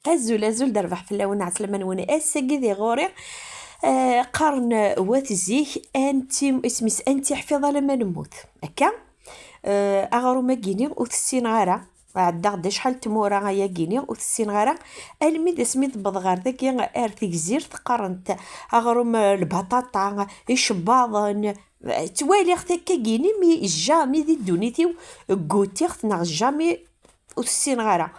azul دربح في اللون عسلامة نوني اساكي ذي غوري. قرن واتزيه انتي اسميس انتي حفيظه لما نموت هكا. اغارو ما كيني وتسين غارة عدا غدا شحال تمورا غايا كيني وتسين غارة الميد سميت بضغار ذاك ارثي جزير تقارنت اغروم البطاطا يشباضن توالي هكا كيني مي جامي ذي دونيتي كوتي ختنا جامي وتسين غارة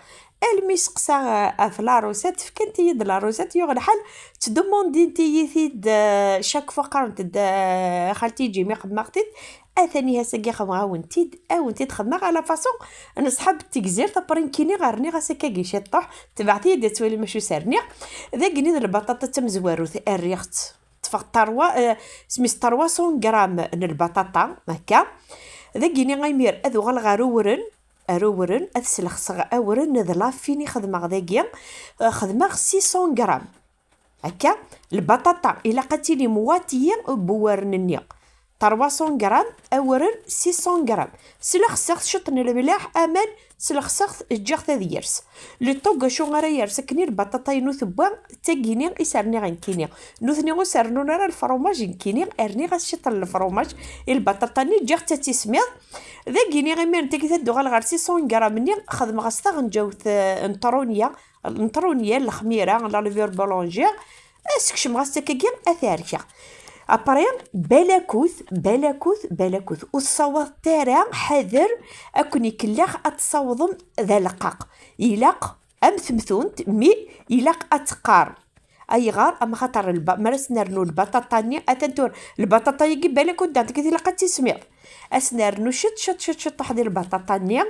الميس قصا في لاروسات فكنت يد لاروسات يغ الحال تدوموندي نتي ثيد شاك فوا قرنت خالتي جيمي خدماغتيد اثاني هساكي خمغاونتيد اونتيد خدماغ على فاصون نصحاب التكزير تبرين كيني غارني غاساكا كيشي طوح تبعتي دا توالي ماشي سارني ذاك نيد البطاطا تمزوارو الريخت تفق طروا سميس 300 غرام من البطاطا هكا ذاك ني غيمير اذو غالغارورن اروورن اثسلخصغ اورن نذلا فيني خدمه ذاكيا خدمه 600 غرام هكا البطاطا الا قتيلي مواتيه بورن النيق 300 غرام اورن 600 غرام سلخصغ شطن الملاح امان سلخصغ الجاخ ذيرس لو طوغ شو غير يرسكني البطاطا ينوث بوا تاكيني يسرني غنكيني نوثني غسرنو نرا الفرomاج نكيني ارني غشط الفرomاج البطاطا ني جاخ تسميض ذاكيني غير تاكي تدو غير 600 غرام ني خدم غاستا غنجاوث نطرونيه الخميره لا ليفير بولونجير اسكشم غاستا كي اثاركا ابري بلاكوث والصوت تاعها حذر اكوني كلاخ اتصوضم ذا لقاق يلاق ام ثمثونت مي يلاق اتقار اي غار اما خاطر مرس نرنو البطاطا اتنتور البطاطا يجي بلاكوث دانت كي لقات تسمير اسنرنو شط حدي البطاطا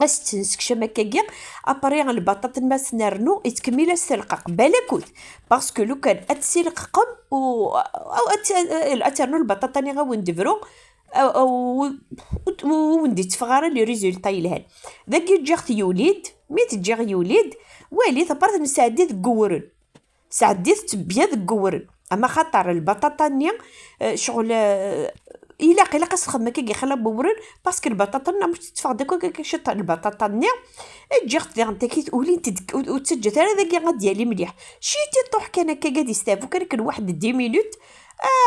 استنسك شمكاكيا ابري البطاطا ما سنرنو يتكمل السلقق بلاكوث باسكو لو كان اتسلققم او اترنو البطاطا ني غاو ندفرو او وندي تفغار لي ريزولطا يلهان ذاك يجي يوليد مي تجي يوليد والي ثبرت نساعديت كورن ساعديت تبيض كورن اما خاطر البطاطا ني شغل الا قاس خدمه كي خلا بورن باسكو البطاطا مش تتفق داك كيشط البطاطا ني تجي خدي انت كي تقولي انت وتسجل انا ذاك ديالي مليح شيتي طوح كان هكا قاعد يستافو كان واحد 10 مينوت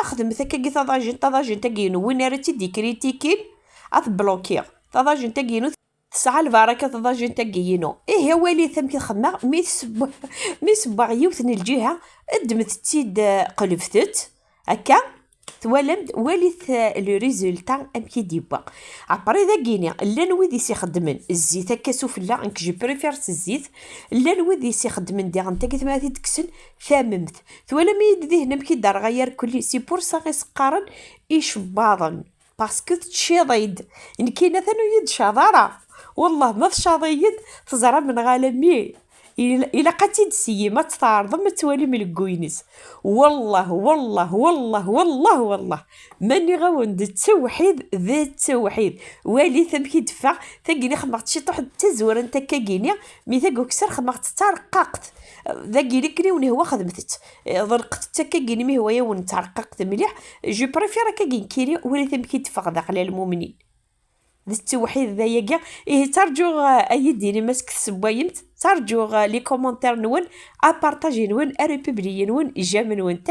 خدم هكا كي طاجين تاكينو وين راتي دي كريتيكين بلوكير طاجين تاكينو تسعى البركه طاجين تاكينو ايه والي ثم كي خدمه مي صباغ يوثني الجهه ادمت تيد قلفتت هكا تولمد وليت لو ريزولطا ام كي ديبا ابري ذاكيني لا نويدي سيخدمن الزيت هكا سفلا انك جي بريفير الزيت لا نويدي سيخدمن دي انت كي تما تكسن ثاممت تولا مي يدي هنا كي دار غير كل سي بور صاغي سقارن ايش باضن باسكو تشيضيد ان كاينه ثانو يد شضاره والله ما شاضيد تزرع من غالمي إلا قتيد سي ما تطارض ما توالي من الكوينس والله ماني غاوند التوحيد ذا التوحيد والي ثم كي دفع ثقيني خمغت شي طوح تزور انت كاكيني مي ثقو كسر خمغت ترققت ذاكيني كني وني هو خدمتت ضرقت تكاكيني مي هو يون ترققت مليح جو بريفير كاكين كيري ولي ثم كي دفع ذاك المؤمنين ذا التوحيد ذا يقع ترجو اي ديني ماسك سبايمت ترجو لي كومونتير نون ابارطاجي نون اريبوبلي نون جام نون